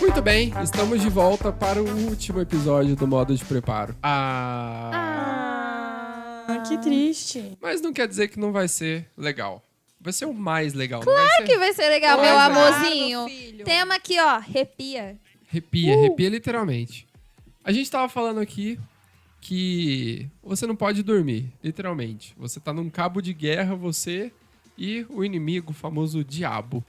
Muito bem, estamos de volta para o último episódio do Modo de Preparo. Que triste. Mas não quer dizer que não vai ser legal. Vai ser o mais legal. Claro não vai ser... que vai ser legal, O meu mais legal. amorzinho. Tema aqui, ó, arrepia. Arrepia literalmente. A gente tava falando aqui que você não pode dormir, literalmente. Você tá num cabo de guerra, você e o inimigo, o famoso diabo.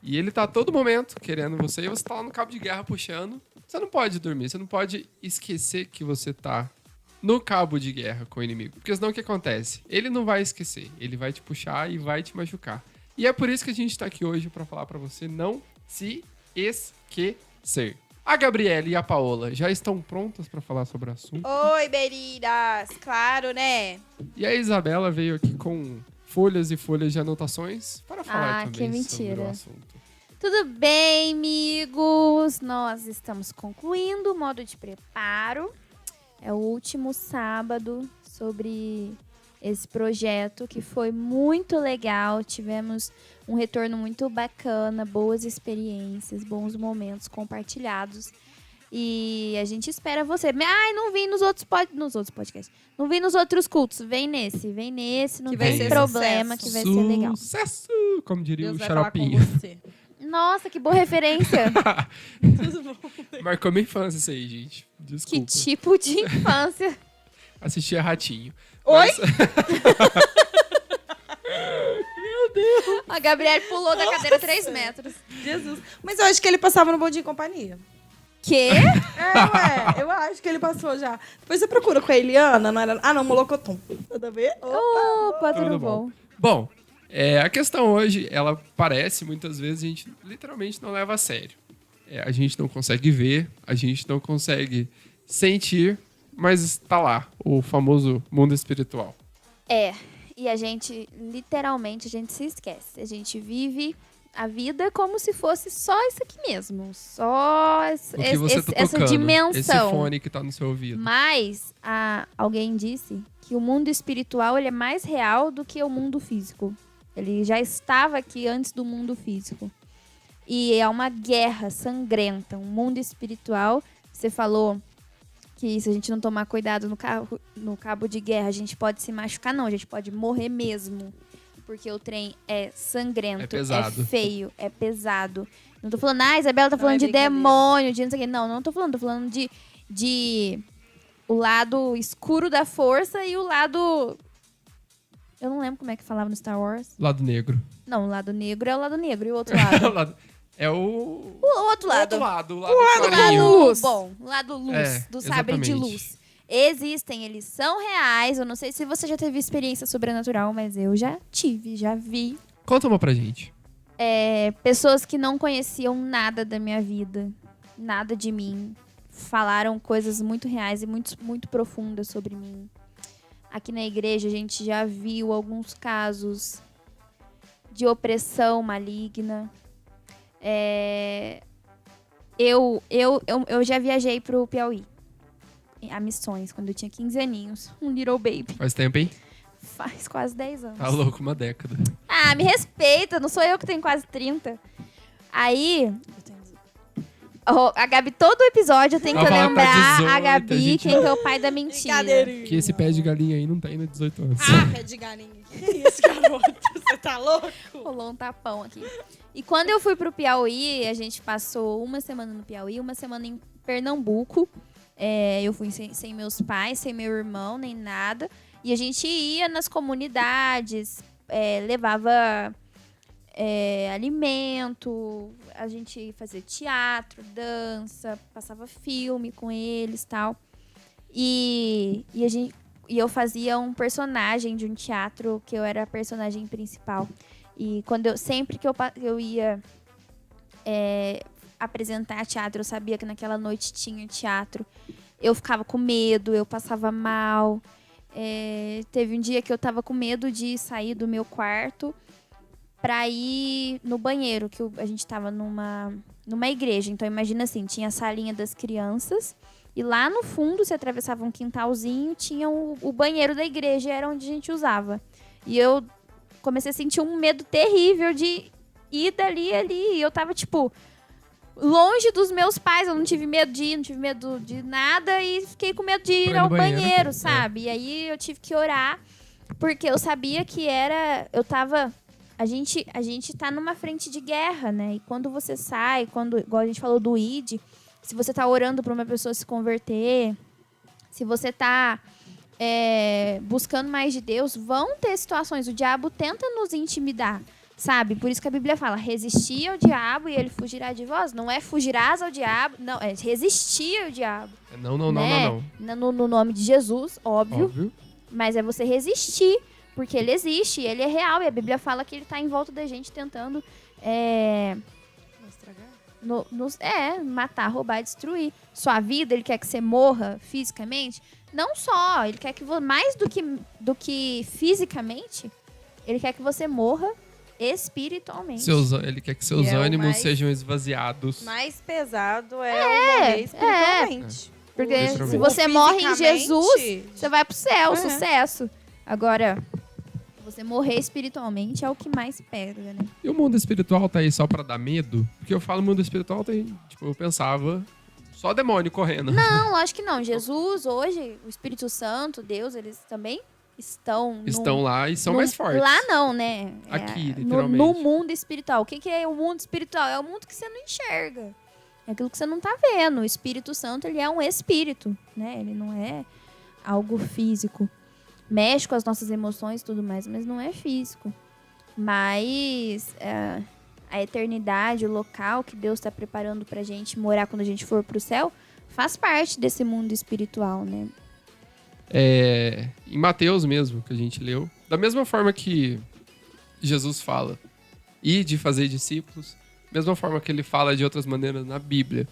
E ele tá a todo momento querendo você e você tá lá no cabo de guerra puxando. Você não pode dormir, você não pode esquecer que você tá no cabo de guerra com o inimigo. Porque senão o que acontece? Ele não vai esquecer, ele vai te puxar e vai te machucar. E é por isso que a gente tá aqui hoje pra falar pra você não se esquecer. A Gabriela e a Paola já estão prontas pra falar sobre o assunto. Oi, Beridas. Claro, né? E a Isabela veio aqui com folhas e folhas de anotações para falar que também sobre mentira. o assunto. Tudo bem, amigos? Nós estamos concluindo o modo de preparo. É o último sábado sobre esse projeto que foi muito legal. Tivemos um retorno muito bacana, boas experiências, bons momentos compartilhados. E a gente espera você. Ai, não vim nos outros podcasts. Não vim nos outros cultos. Vem nesse, não Que vai tem ser problema, sucesso. que vai ser legal. Sucesso! Como diria Deus o vai falar com Xaropinho. você. Nossa, que boa referência. Tudo bom. Marcou minha infância isso aí, gente. Que Desculpa. tipo de infância. Assistia Ratinho. Oi? A Gabriela pulou da cadeira 3 metros. Jesus. Mas eu acho que ele passava no Bom Dia e Companhia. Quê? Eu acho que ele passou já. Depois você procura com a Eliana, não era... Ah, não, Molocotom. Nada a ver? Opa, tudo bom. Bom, a questão hoje, ela parece, muitas vezes, a gente literalmente não leva a sério. A gente não consegue ver, a gente não consegue sentir, mas está lá, o famoso mundo espiritual. E a gente, literalmente, a gente se esquece. A gente vive a vida como se fosse só isso aqui mesmo. Só O que você tá essa tocando, dimensão. esse fone que tá no seu ouvido. Mas alguém disse que o mundo espiritual ele é mais real do que o mundo físico. Ele já estava aqui antes do mundo físico. E é uma guerra sangrenta. Um mundo espiritual, você falou que se a gente não tomar cuidado no cabo de guerra, a gente pode se machucar. Não, a gente pode morrer mesmo. Porque o trem é sangrento, É pesado. é feio, é pesado. Não tô falando, a Isabela tá Não falando é de brincadeira. demônio, de não sei o quê. Não tô falando. Tô falando de o lado escuro da força e o lado... Eu não lembro como é que falava no Star Wars. Lado negro. Não, o lado negro é o lado negro. E o outro lado? É o... O outro lado. O lado O lado clarinho. luz. Bom, o lado luz, do sabre de exatamente. luz. Existem, eles são reais. Eu não sei se você já teve experiência sobrenatural, mas eu já tive, já vi. Conta uma pra gente. Pessoas que não conheciam nada da minha vida, nada de mim, falaram coisas muito reais e muito, muito profundas sobre mim. Aqui na igreja a gente já viu alguns casos de opressão maligna. Eu já viajei pro Piauí, a missões, quando eu tinha 15 aninhos. Um little baby. Faz tempo, hein? Faz quase 10 anos. Tá louco, uma década. Ah, me respeita, não sou eu que tenho quase 30. Aí, a Gabi, todo episódio eu tenho que Ela fala que tá lembrar 18, a Gabi a gente- quem que é o pai da mentira. Brincadeirinha. Que esse pé de galinha aí não tá indo 18 anos. Ah, pé de galinha. Que isso, garoto? Você tá louco? Rolou um tapão aqui. E quando eu fui pro Piauí, a gente passou uma semana no Piauí, uma semana em Pernambuco. Eu fui sem meus pais, sem meu irmão, nem nada. E a gente ia nas comunidades, levava alimento, a gente fazia teatro, dança, passava filme com eles e tal. E eu fazia um personagem de um teatro que eu era a personagem principal. E sempre que eu ia apresentar teatro, eu sabia que naquela noite tinha teatro. Eu ficava com medo, eu passava mal. Teve um dia que eu tava com medo de sair do meu quarto pra ir no banheiro, que a gente tava numa numa igreja. Então, imagina assim, tinha a salinha das crianças e lá no fundo, você atravessava um quintalzinho, tinha o banheiro da igreja, era onde a gente usava. E eu comecei a sentir um medo terrível de ir dali ali. E eu tava, tipo, longe dos meus pais. Eu não tive medo de ir, não tive medo de nada. E fiquei com medo de ir ao banheiro, sabe? E aí eu tive que orar, porque eu sabia que era... A gente tá numa frente de guerra, né? E quando você sai, igual a gente falou do ID, se você tá orando pra uma pessoa se converter, se você tá buscando mais de Deus, vão ter situações. O diabo tenta nos intimidar, sabe? Por isso que a Bíblia fala, resistir ao diabo e ele fugirá de vós. Não é fugirás ao diabo, não, é resistir ao diabo. Não. No nome de Jesus, óbvio. Mas é você resistir, porque ele existe, ele é real. E a Bíblia fala que ele tá em volta da gente tentando matar, roubar, destruir. Sua vida, ele quer que você morra fisicamente. Não só, ele quer que mais do que fisicamente, ele quer que você morra espiritualmente. Ele quer que seus ânimos sejam esvaziados. Mais pesado morrer espiritualmente. Porque se você morre em Jesus, você vai pro céu, sucesso. Agora, você morrer espiritualmente é o que mais pega, né? E o mundo espiritual tá aí só pra dar medo? Porque eu falo mundo espiritual, eu pensava só demônio correndo. Não, acho que não. Jesus, hoje, o Espírito Santo, Deus, eles também estão lá e são mais fortes. Lá não, né? Aqui, literalmente. No mundo espiritual. O que é o mundo espiritual? É o mundo que você não enxerga. É aquilo que você não tá vendo. O Espírito Santo, ele é um espírito, né? Ele não é algo físico. Mexe com as nossas emoções e tudo mais, mas não é físico. Mas a eternidade, o local que Deus está preparando pra gente morar quando a gente for pro céu, faz parte desse mundo espiritual, né? Em Mateus mesmo, que a gente leu, da mesma forma que Jesus fala, e de fazer discípulos, mesma forma que ele fala de outras maneiras na Bíblia.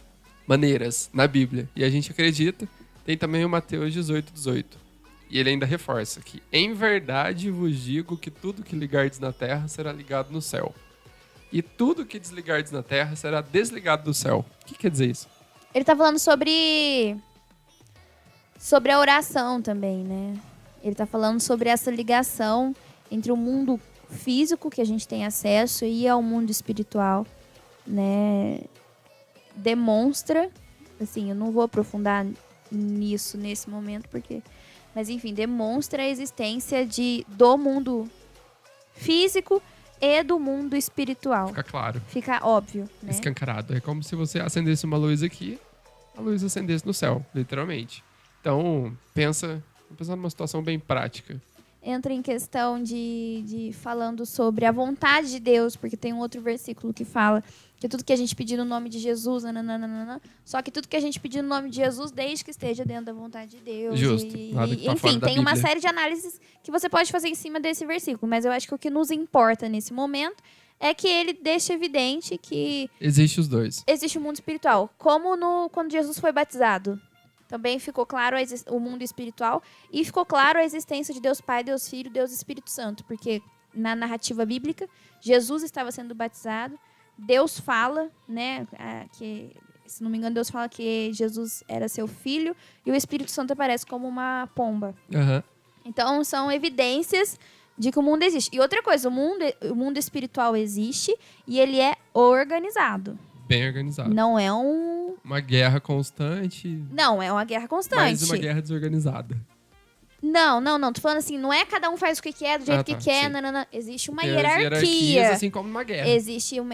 E a gente acredita, tem também o Mateus 18:18. E ele ainda reforça que, em verdade vos digo que tudo que ligardes na terra será ligado no céu. E tudo que desligardes na terra será desligado do céu. O que quer dizer isso? Ele tá falando sobre a oração também, né? Ele tá falando sobre essa ligação entre o mundo físico que a gente tem acesso e ao mundo espiritual, né? Demonstra, assim, eu não vou aprofundar nisso nesse momento, mas enfim, demonstra a existência do mundo físico e do mundo espiritual. Fica claro. Fica óbvio, né? Escancarado. É como se você acendesse uma luz aqui, a luz acendesse no céu, literalmente. Então, pensa numa situação bem prática. Entra em questão de falando sobre a vontade de Deus, porque tem um outro versículo que fala que tudo que a gente pedir no nome de Jesus, só que tudo que a gente pedir no nome de Jesus, desde que esteja dentro da vontade de Deus. Justo. Enfim, tem uma série de análises que você pode fazer em cima desse versículo, mas eu acho que o que nos importa nesse momento é que ele deixa evidente que existe os dois. Existe o mundo espiritual. Como quando Jesus foi batizado. Também ficou claro o mundo espiritual e ficou claro a existência de Deus Pai, Deus Filho, Deus Espírito Santo. Porque na narrativa bíblica, Jesus estava sendo batizado, Deus fala, né, que, se não me engano, Deus fala que Jesus era seu filho e o Espírito Santo aparece como uma pomba. Uhum. Então, são evidências de que o mundo existe. E outra coisa, o mundo espiritual existe e ele é organizado. Bem organizado. Não é uma guerra constante. Não, é uma guerra constante. Mas uma guerra desorganizada. Não. Tô falando assim, não é cada um faz o que quer, do jeito que quer. Não. Existe uma hierarquia. Assim como uma guerra.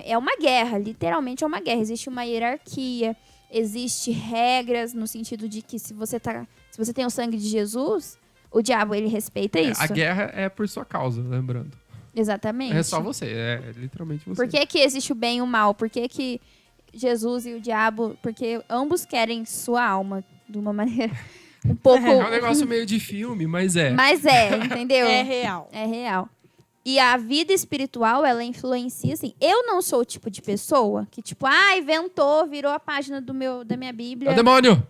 É uma guerra, literalmente é uma guerra. Existe uma hierarquia, existe regras no sentido de que se você tem o sangue de Jesus, o diabo, ele respeita isso. A guerra é por sua causa, lembrando. Exatamente. É só você, é literalmente você. Por que existe o bem e o mal? Por que Jesus e o diabo... Porque ambos querem sua alma, de uma maneira um pouco... É um negócio meio de filme, mas é. Mas entendeu? É real. É real. E a vida espiritual, ela influencia, assim... Eu não sou o tipo de pessoa que, tipo... inventou, virou a página da minha Bíblia. É o demônio!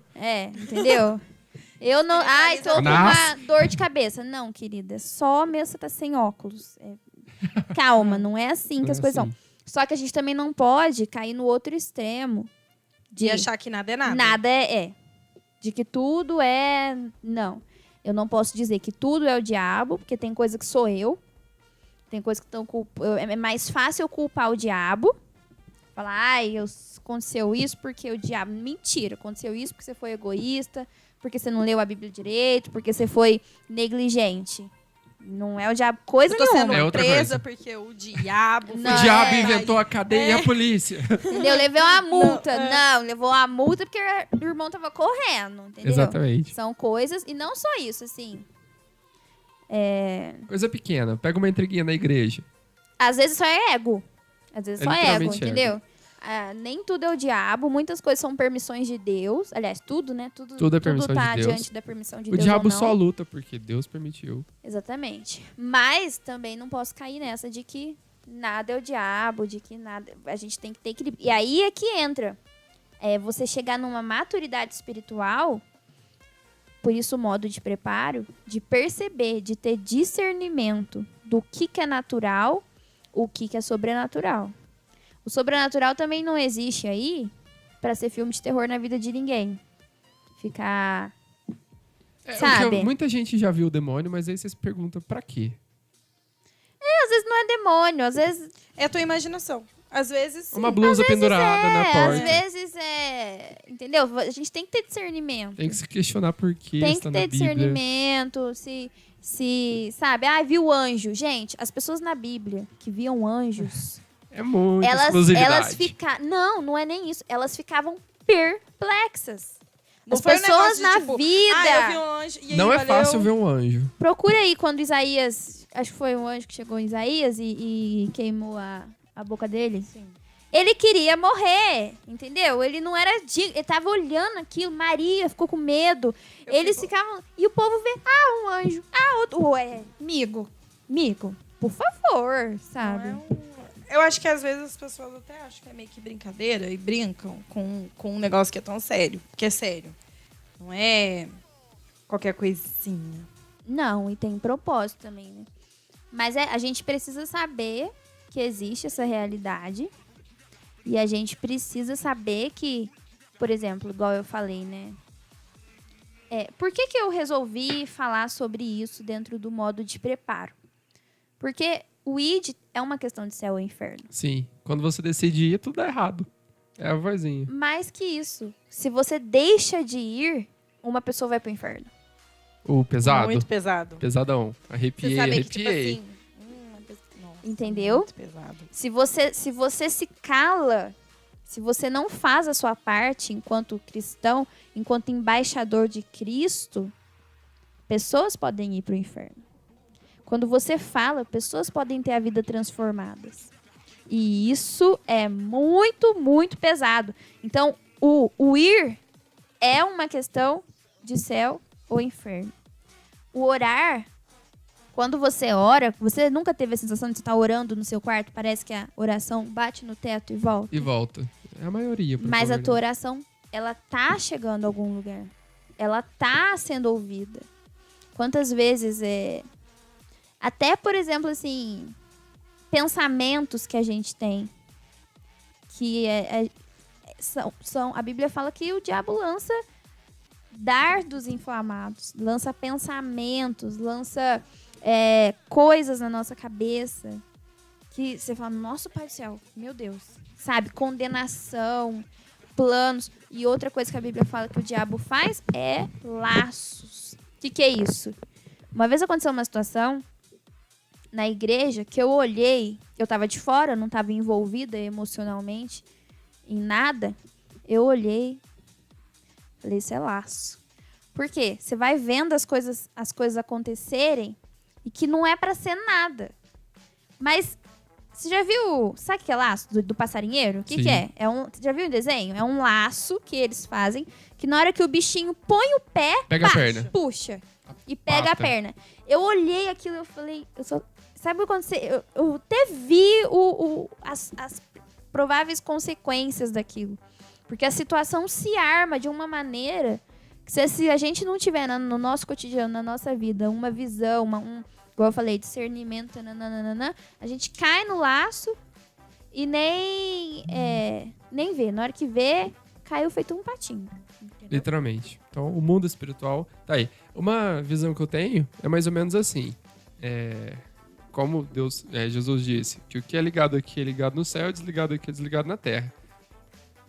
Entendeu? Eu não... tô com uma dor de cabeça. Não, querida. Só mesmo você tá sem óculos. Calma, não é assim que as coisas são. Só que a gente também não pode cair no outro extremo. De achar que nada é nada. Nada é. De que tudo é... Não. Eu não posso dizer que tudo é o diabo, porque tem coisa que sou eu. Tem coisa que é mais fácil eu culpar o diabo. Falar, ai, aconteceu isso porque o diabo... Mentira, aconteceu isso porque você foi egoísta, porque você não leu a Bíblia direito, porque você foi negligente. Não é o diabo coisa eu tô nenhuma. sendo outra presa coisa. porque o diabo... Não, O diabo é. inventou a cadeia e a polícia. Entendeu? Levei uma multa. Não, levou uma multa porque o irmão tava correndo, entendeu? Exatamente. São coisas... E não só isso, assim... Coisa pequena. Pega uma intriguinha na igreja. Às vezes só é ego. Às vezes É só é ego, literalmente entendeu? Nem tudo é o diabo. Muitas coisas são permissões de Deus. Aliás, tudo, né? Tudo é permissão tá de Deus. diante da permissão de O Deus diabo ou não. só luta porque Deus permitiu. Exatamente. Mas também não posso cair nessa de que nada é o diabo, de que nada... A gente tem que ter equilíbrio. E aí é que entra. Você chegar numa maturidade espiritual, por isso o modo de preparo, de perceber, de ter discernimento do que é natural, o que é sobrenatural. O sobrenatural também não existe aí pra ser filme de terror na vida de ninguém. Ficar... Sabe? Muita gente já viu o demônio, mas aí você se pergunta pra quê? Às vezes não é demônio, às vezes... É a tua imaginação. Às vezes, sim. Uma blusa pendurada na porta. Às vezes é... Entendeu? A gente tem que ter discernimento. Tem que se questionar por que Tem está que ter na Bíblia. discernimento, se sabe, viu anjo. Gente, as pessoas na Bíblia que viam anjos, É muita elas exclusividade. ficavam... Não é nem isso. Elas ficavam perplexas. Não As foi um pessoas negócio de, na tipo, vida... eu vi um anjo e aí Não é valeu. fácil ver um anjo. Procura aí quando Isaías... Acho que foi um anjo que chegou em Isaías e queimou a boca dele. Sim. Ele queria morrer, entendeu? Ele não era digno. Ele tava olhando aquilo. Maria ficou com medo. Eles ficavam... E o povo vê... um anjo. Outro... Ué, amigo, por favor, sabe? Não é Eu acho que às vezes as pessoas até acham que é meio que brincadeira e brincam com um negócio que é tão sério. Porque é sério. Não é qualquer coisinha. Não, e tem propósito também, né? Mas a gente precisa saber que existe essa realidade. E a gente precisa saber que, por exemplo, igual eu falei, né? Por que eu resolvi falar sobre isso dentro do modo de preparo? Porque o ID é uma questão de céu ou inferno. Sim. Quando você decide ir, tudo dá errado. É a vozinha. Mais que isso, se você deixa de ir, uma pessoa vai pro inferno. O pesado. Muito pesado. Pesadão. Você Arrepiei, sabe que, tipo arrepiei. assim... Nossa, Entendeu? Muito pesado. Se você se cala, se você não faz a sua parte enquanto cristão, enquanto embaixador de Cristo, pessoas podem ir para o inferno. Quando você fala, pessoas podem ter a vida transformadas. E isso é muito, muito pesado. Então, o ir é uma questão de céu ou inferno. O orar... Quando você ora, você nunca teve a sensação de você estar orando no seu quarto? Parece que a oração bate no teto e volta. E volta. É a maioria. pra Mas falar a verdade. tua oração, ela tá chegando a algum lugar. Ela tá sendo ouvida. Quantas vezes até, por exemplo, assim, pensamentos que a gente tem. Que são... A Bíblia fala que o diabo lança dardos inflamados. Lança pensamentos, lança... coisas na nossa cabeça que você fala, nossa, Pai do céu, meu Deus, sabe? Condenação, planos. E outra coisa que a Bíblia fala que o diabo faz é laços. O que é isso? Uma vez aconteceu uma situação na igreja que eu olhei, eu tava de fora, não tava envolvida emocionalmente em nada. Eu olhei, falei, isso é laço. Por quê? Você vai vendo as coisas acontecerem e que não é pra ser nada. Mas você já viu... Sabe o que é laço do passarinheiro? O que é? Você já viu o desenho? É um laço que eles fazem que na hora que o bichinho põe o pé... Pega a perna. Puxa. E pega a Pata. perna. Eu olhei aquilo e eu falei... Sabe quando você... Eu até vi as prováveis consequências daquilo. Porque a situação se arma de uma maneira... Se a gente não tiver no nosso cotidiano, na nossa vida, uma visão, igual eu falei, discernimento, nananana, a gente cai no laço e nem vê. Na hora que vê, caiu feito um patinho. Entendeu? Literalmente. Então, o mundo espiritual tá aí. Uma visão que eu tenho é mais ou menos assim. Como Jesus disse, que o que é ligado aqui é ligado no céu, desligado aqui é desligado na terra.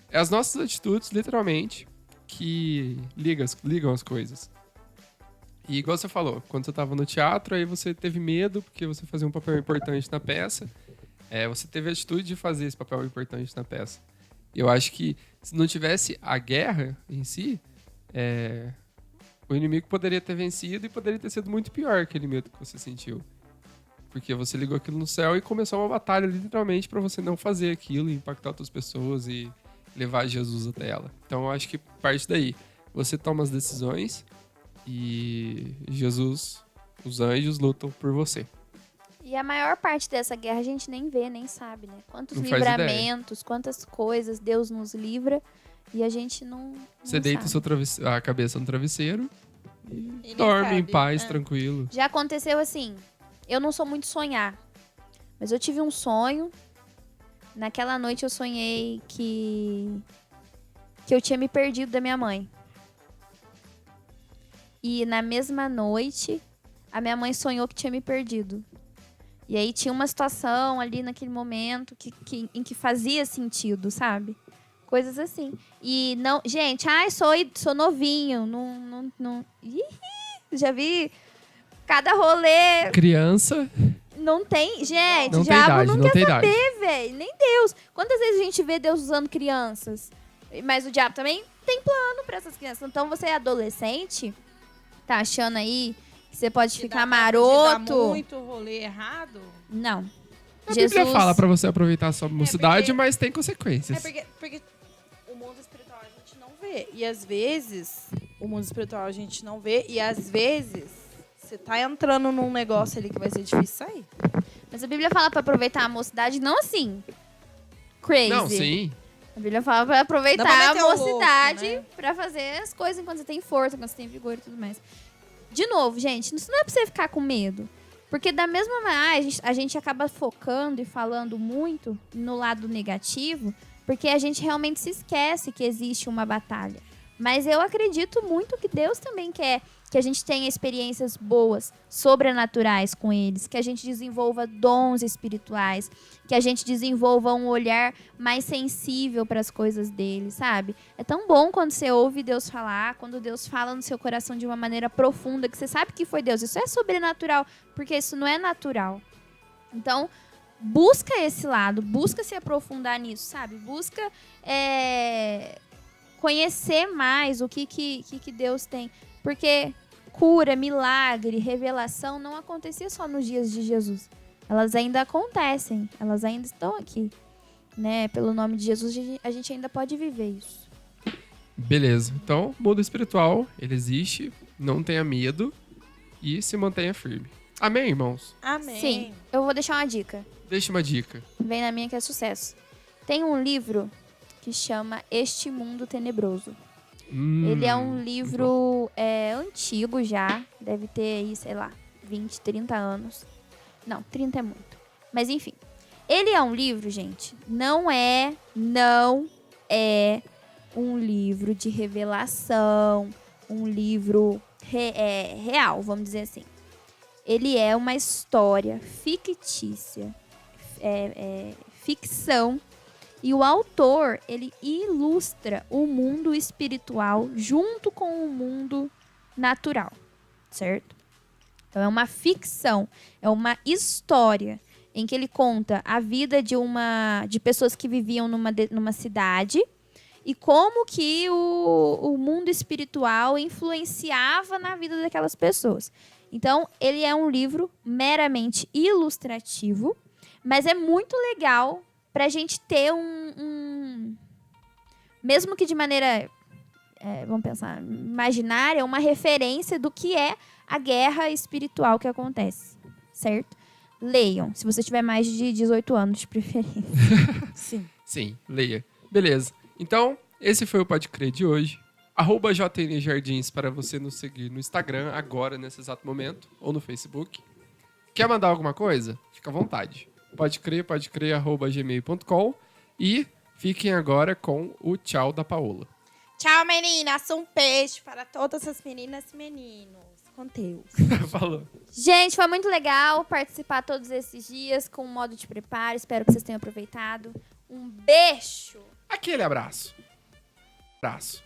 É as nossas atitudes, literalmente, que ligam as coisas. E igual você falou, quando você estava no teatro, aí você teve medo porque você fazia um papel importante na peça. Você teve a atitude de fazer esse papel importante na peça. Eu acho que se não tivesse a guerra em si, o inimigo poderia ter vencido e poderia ter sido muito pior aquele medo que você sentiu. Porque você ligou aquilo no céu e começou uma batalha literalmente para você não fazer aquilo e impactar outras pessoas e levar Jesus até ela. Então eu acho que parte daí. Você toma as decisões e Jesus, os anjos, lutam por você. E a maior parte dessa guerra a gente nem vê, nem sabe, né? Quantos Não faz livramentos, quantas coisas Deus nos livra e a gente não Você deita sabe. a cabeça no travesseiro e nem dorme em sabe. paz, tranquilo. Já aconteceu assim, eu não sou muito sonhar, mas eu tive um sonho. Naquela noite eu sonhei que eu tinha me perdido da minha mãe. E na mesma noite, a minha mãe sonhou que tinha me perdido. E aí tinha uma situação ali naquele momento em que fazia sentido, sabe? Coisas assim. E não... Gente, sou novinho. Não... Ih, já vi cada rolê. Criança, Não tem... Gente, não o tem diabo idade, não não quer tem idade. saber, velho. Nem Deus. Quantas vezes a gente vê Deus usando crianças? Mas o diabo também tem plano pra essas crianças. Então você é adolescente, tá achando aí que você pode Que ficar dá tempo de dar maroto? muito rolê errado. Não. a Bíblia fala pra você aproveitar a sua mocidade, porque- mas tem consequências. Porque o mundo espiritual a gente não vê. E às vezes, o mundo espiritual a gente não vê. E às vezes, você tá entrando num negócio ali que vai ser difícil sair. Mas a Bíblia fala pra aproveitar a mocidade, não assim. Crazy. Não, sim. A Bíblia fala pra aproveitar Não pra a meter o louco, mocidade né? pra fazer as coisas enquanto você tem força, enquanto você tem vigor e tudo mais. De novo, gente, isso não é pra você ficar com medo. Porque da mesma maneira, a gente acaba focando e falando muito no lado negativo, porque a gente realmente se esquece que existe uma batalha. Mas eu acredito muito que Deus também quer que a gente tenha experiências boas, sobrenaturais com eles, que a gente desenvolva dons espirituais, que a gente desenvolva um olhar mais sensível para as coisas dele, sabe? É tão bom quando você ouve Deus falar, quando Deus fala no seu coração de uma maneira profunda, que você sabe que foi Deus. Isso é sobrenatural, porque isso não é natural. Então, busca esse lado, busca se aprofundar nisso, sabe? Busca conhecer mais o que Deus tem. Porque cura, milagre, revelação não acontecia só nos dias de Jesus. Elas ainda acontecem, elas ainda estão aqui. Né? Pelo nome de Jesus, a gente ainda pode viver isso. Beleza. Então, o mundo espiritual, ele existe, não tenha medo e se mantenha firme. Amém, irmãos? Amém. Sim, eu vou deixar uma dica. Deixa uma dica. Vem na minha que é sucesso. Tem um livro que chama Este Mundo Tenebroso. Ele é um livro antigo já. Deve ter aí, sei lá, 20, 30 anos. Não, 30 é muito. Mas enfim. Ele é um livro, gente. Não é um livro de revelação. Um livro real, vamos dizer assim. Ele é uma história fictícia. Ficção. E o autor, ele ilustra o mundo espiritual junto com o mundo natural, certo? Então, é uma ficção, é uma história em que ele conta a vida de pessoas que viviam numa cidade e como que o mundo espiritual influenciava na vida daquelas pessoas. Então, ele é um livro meramente ilustrativo, mas é muito legal pra gente ter mesmo que de maneira, vamos pensar, imaginária, uma referência do que é a guerra espiritual que acontece, certo? Leiam, se você tiver mais de 18 anos, de preferência. Sim. Sim, leia. Beleza. Então, esse foi o Pode Crer de hoje. @JN Jardins para você nos seguir no Instagram agora, nesse exato momento, ou no Facebook. Quer mandar alguma coisa? Fica à vontade. podecrer@gmail.com e fiquem agora com o tchau da Paola. Tchau, meninas. Um beijo para todas as meninas e meninos. Com Deus. Falou. Gente, foi muito legal participar todos esses dias com o modo de preparo. Espero que vocês tenham aproveitado. Um beijo! Aquele abraço. Abraço.